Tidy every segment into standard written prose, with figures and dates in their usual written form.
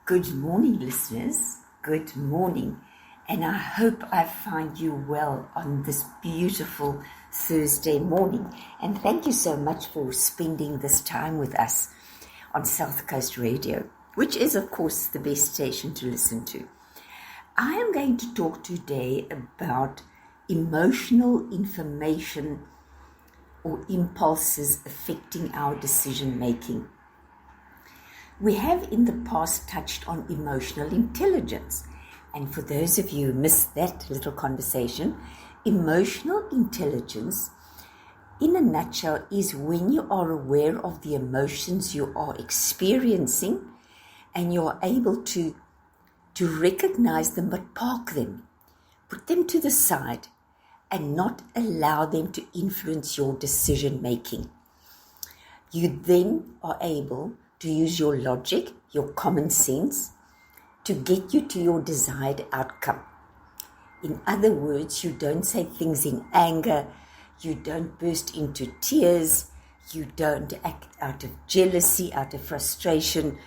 Good morning, listeners. Good morning. And I hope I find you well on this beautiful Thursday morning. And thank you so much for spending this time with us on South Coast Radio, which is, of course, the best station to listen to. I am going to talk today about emotional information or impulses affecting our decision making. We have in the past touched on emotional intelligence. And for those of you who missed that little conversation, emotional intelligence, in a nutshell, is when you are aware of the emotions you are experiencing and you are able to recognize them but park them, put them to the side and not allow them to influence your decision making. You then are able to use your logic, your common sense, to get you to your desired outcome. In other words, you don't say things in anger, you don't burst into tears, you don't act out of jealousy, out of frustration,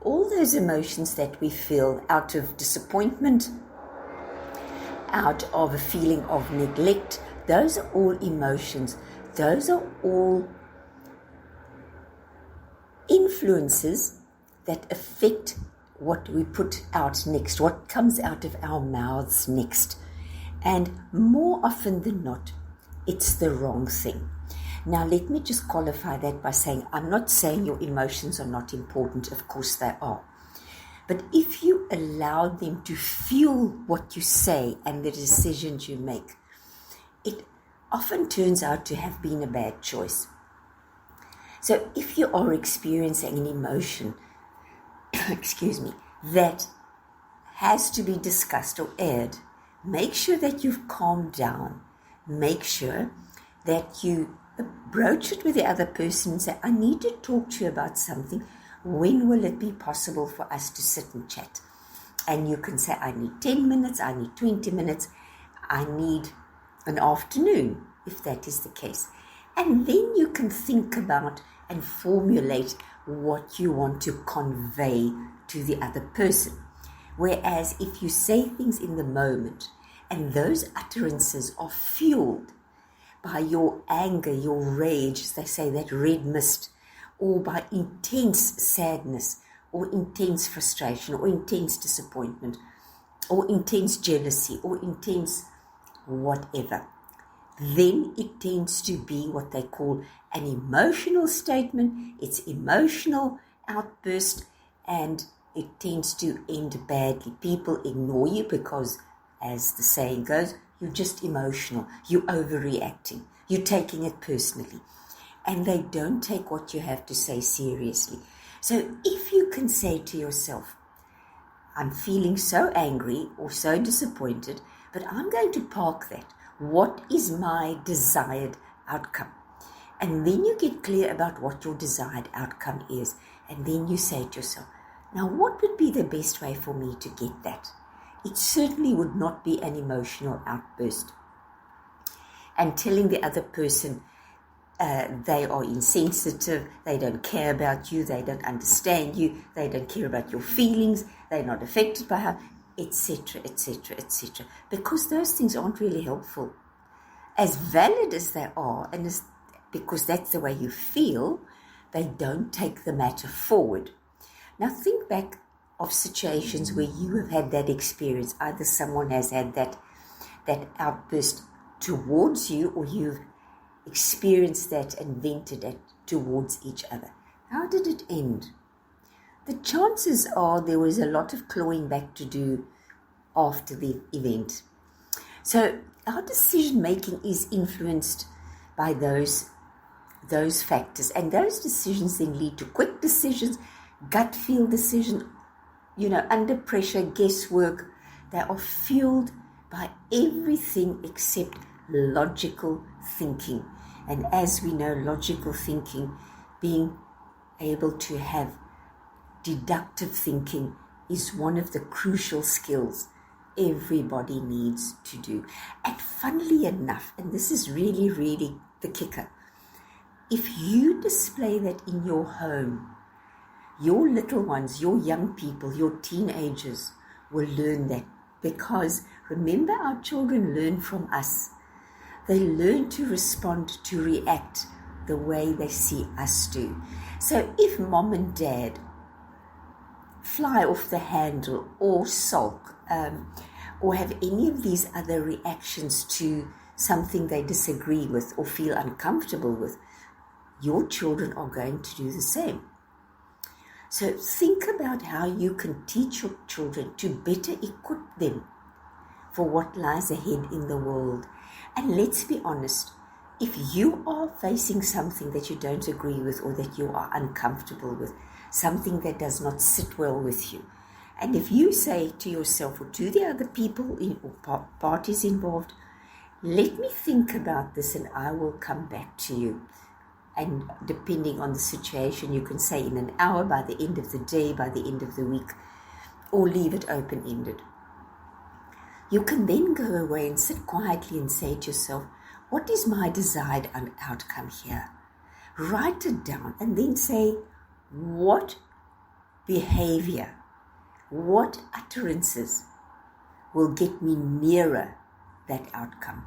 all those emotions that we feel out of disappointment, out of a feeling of neglect. Those are all emotions. Those are all influences that affect what we put out next, what comes out of our mouths next. And more often than not, it's the wrong thing. Now, let me just qualify that by saying, I'm not saying your emotions are not important. Of course they are. But if you allow them to fuel what you say and the decisions you make, it often turns out to have been a bad choice. So if you are experiencing an emotion, that has to be discussed or aired, make sure that you've calmed down. Make sure that you broach it with the other person and say, I need to talk to you about something. When will it be possible for us to sit and chat? And you can say, I need 10 minutes, I need 20 minutes, I need an afternoon, if that is the case. And then you can think about and formulate what you want to convey to the other person. Whereas if you say things in the moment and those utterances are fueled by your anger, your rage, as they say, that red mist, or by intense sadness, or intense frustration, or intense disappointment, or intense jealousy, or intense whatever, then it tends to be what they call an emotional statement. It's emotional outburst, and it tends to end badly. People ignore you because, as the saying goes, you're just emotional, you're overreacting, you're taking it personally, and they don't take what you have to say seriously. So if you can say to yourself, I'm feeling so angry or so disappointed, but I'm going to park that. What is my desired outcome? And then you get clear about what your desired outcome is. And then you say to yourself, now what would be the best way for me to get that? It certainly would not be an emotional outburst. And telling the other person they are insensitive, they don't care about you, they don't understand you, they don't care about your feelings, they're not affected by how, etc., etc., etc. Because those things aren't really helpful. As valid as they are, and because that's the way you feel, they don't take the matter forward. Now think back of situations where you have had that experience. Either someone has had that outburst towards you, or you've experienced that and vented it towards each other. How did it end? The chances are there was a lot of clawing back to do after the event. So our decision making is influenced by those factors, and those decisions then lead to quick decisions, gut feel decisions, under pressure, guesswork. They are fueled by everything except logical thinking. And as we know, logical thinking, being able to have deductive thinking, is one of the crucial skills everybody needs to do. And funnily enough, and this is really, really the kicker, if you display that in your home, your little ones, your young people, your teenagers will learn that, because remember, our children learn from us. They learn to respond, to react the way they see us do. So if mom and dad fly off the handle or sulk or have any of these other reactions to something they disagree with or feel uncomfortable with, your children are going to do the same. So think about how you can teach your children to better equip them for what lies ahead in the world. And let's be honest, if you are facing something that you don't agree with or that you are uncomfortable with, something that does not sit well with you, and if you say to yourself or to the other people or parties involved, let me think about this and I will come back to you. And depending on the situation, you can say in an hour, by the end of the day, by the end of the week, or leave it open-ended. You can then go away and sit quietly and say to yourself, what is my desired outcome here? Write it down and then say, what behavior, what utterances will get me nearer that outcome?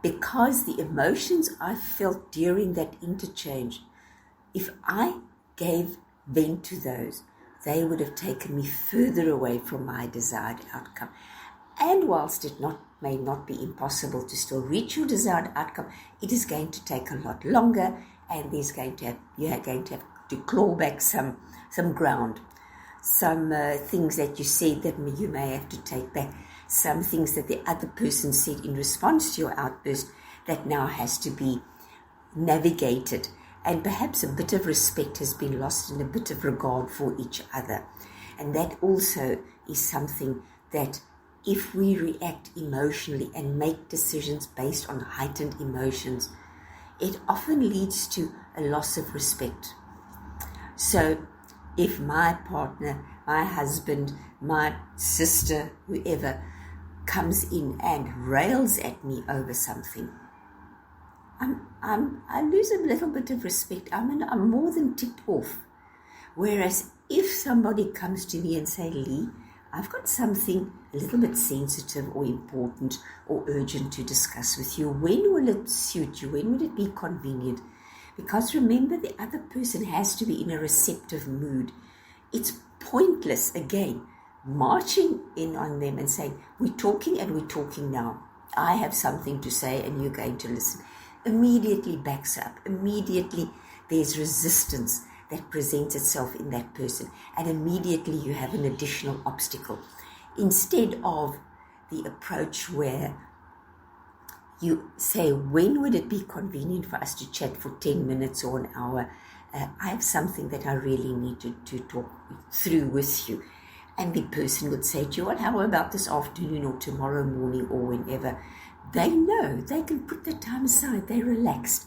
Because the emotions I felt during that interchange, if I gave vent to those, they would have taken me further away from my desired outcome. And whilst it may not be impossible to still reach your desired outcome, it is going to take a lot longer, and you are going to have to claw back some ground, some things that you said that you may have to take back, some things that the other person said in response to your outburst that now has to be navigated, and perhaps a bit of respect has been lost and a bit of regard for each other. And that also is something that, if we react emotionally and make decisions based on heightened emotions, it often leads to a loss of respect. So if my partner, my husband, my sister, whoever comes in and rails at me over something, I lose a little bit of respect. I'm more than tipped off. Whereas if somebody comes to me and say, Lee, I've got something a little bit sensitive or important or urgent to discuss with you. When will it suit you? When will it be convenient? Because remember, the other person has to be in a receptive mood. It's pointless, again, marching in on them and saying, we're talking and we're talking now. I have something to say and you're going to listen. Immediately backs up. Immediately there's resistance that presents itself in that person, and immediately you have an additional obstacle. Instead of the approach where you say, when would it be convenient for us to chat for 10 minutes or an hour? I have something that I really need to talk through with you. And the person would say to you, well, how about this afternoon or tomorrow morning or whenever? They know they can put the time aside. They're relaxed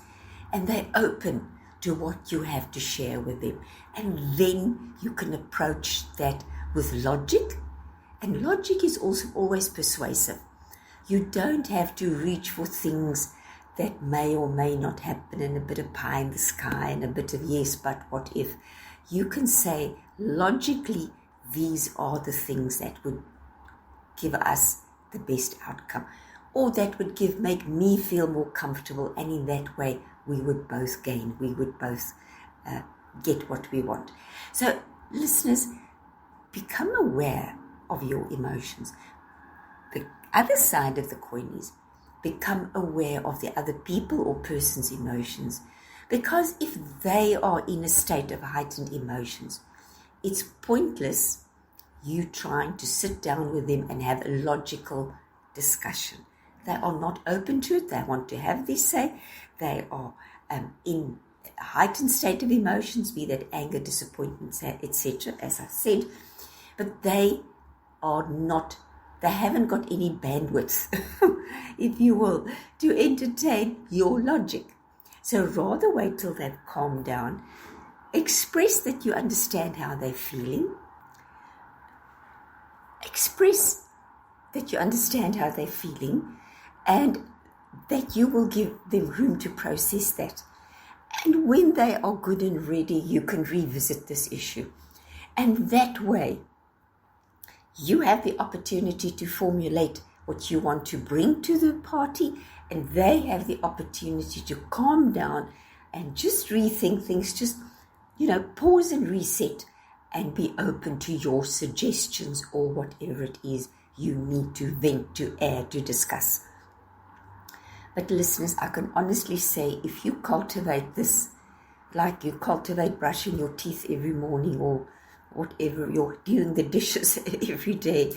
and they're open to what you have to share with them. And then you can approach that with logic. And logic is also always persuasive. You don't have to reach for things that may or may not happen, and a bit of pie in the sky and a bit of yes, but what if. You can say, logically, these are the things that would give us the best outcome, or that would make me feel more comfortable, and in that way we would both gain, we would both get what we want. So listeners, become aware of your emotions. The other side of the coin is become aware of the other people or person's emotions, because if they are in a state of heightened emotions, it's pointless you trying to sit down with them and have a logical discussion. They are not open to it. They want to have their say. They are in a heightened state of emotions, be that anger, disappointment, etc., as I said, but they haven't got any bandwidth, if you will, to entertain your logic. So rather wait till they've calmed down, express that you understand how they're feeling, and that you will give them room to process that. And when they are good and ready, you can revisit this issue. And that way, you have the opportunity to formulate what you want to bring to the party, and they have the opportunity to calm down and just rethink things, just, pause and reset and be open to your suggestions or whatever it is you need to vent, to add, to discuss. But listeners, I can honestly say, if you cultivate this, like you cultivate brushing your teeth every morning or whatever, you're doing the dishes every day,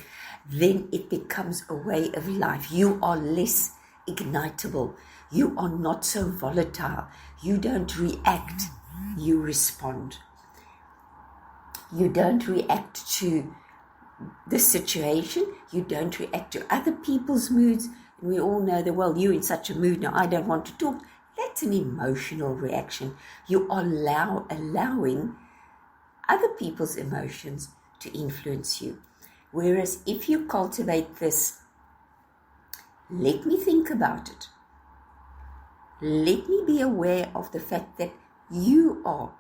then it becomes a way of life. You are less ignitable. You are not so volatile. You don't react, you respond. You don't react to the situation. You don't react to other people's moods. We all know that, well, you're in such a mood now, I don't want to talk. That's an emotional reaction. You are allowing other people's emotions to influence you. Whereas if you cultivate this, let me think about it. Let me be aware of the fact that you are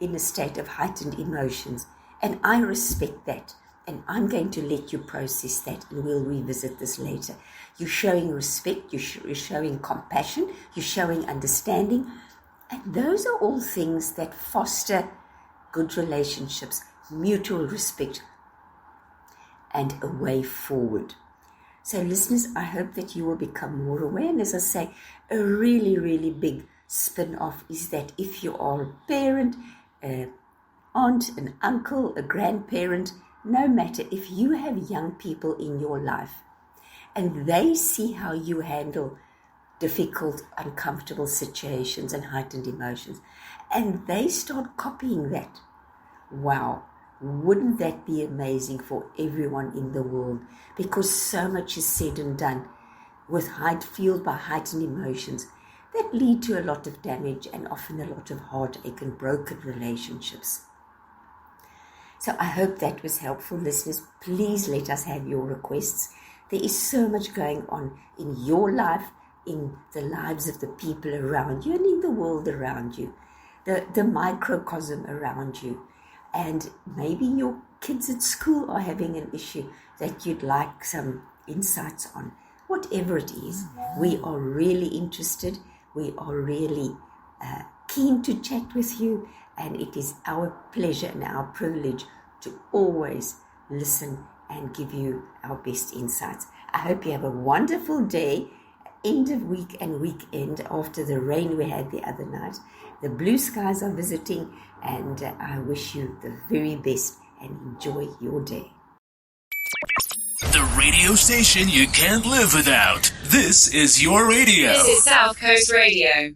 in a state of heightened emotions, and I respect that, and I'm going to let you process that, and we'll revisit this later. You're showing respect, you're showing compassion, you're showing understanding, and those are all things that foster good relationships, mutual respect, and a way forward. So listeners, I hope that you will become more aware. And as I say, a really, really big spin-off is that if you are a parent, an aunt, an uncle, a grandparent, no matter, if you have young people in your life and they see how you handle difficult, uncomfortable situations and heightened emotions, and they start copying that, wow, wouldn't that be amazing for everyone in the world? Because so much is said and done fueled by heightened emotions that lead to a lot of damage and often a lot of heartache and broken relationships. So I hope that was helpful, listeners. Please let us have your requests. There is so much going on in your life, in the lives of the people around you, and in the world around you, the microcosm around you. And maybe your kids at school are having an issue that you'd like some insights on. Whatever it is, we are really interested. We are really keen to chat with you. And it is our pleasure and our privilege to always listen and give you our best insights. I hope you have a wonderful day, end of week and weekend after the rain we had the other night. The blue skies are visiting, and I wish you the very best and enjoy your day. The radio station you can't live without. This is your radio. This is South Coast Radio.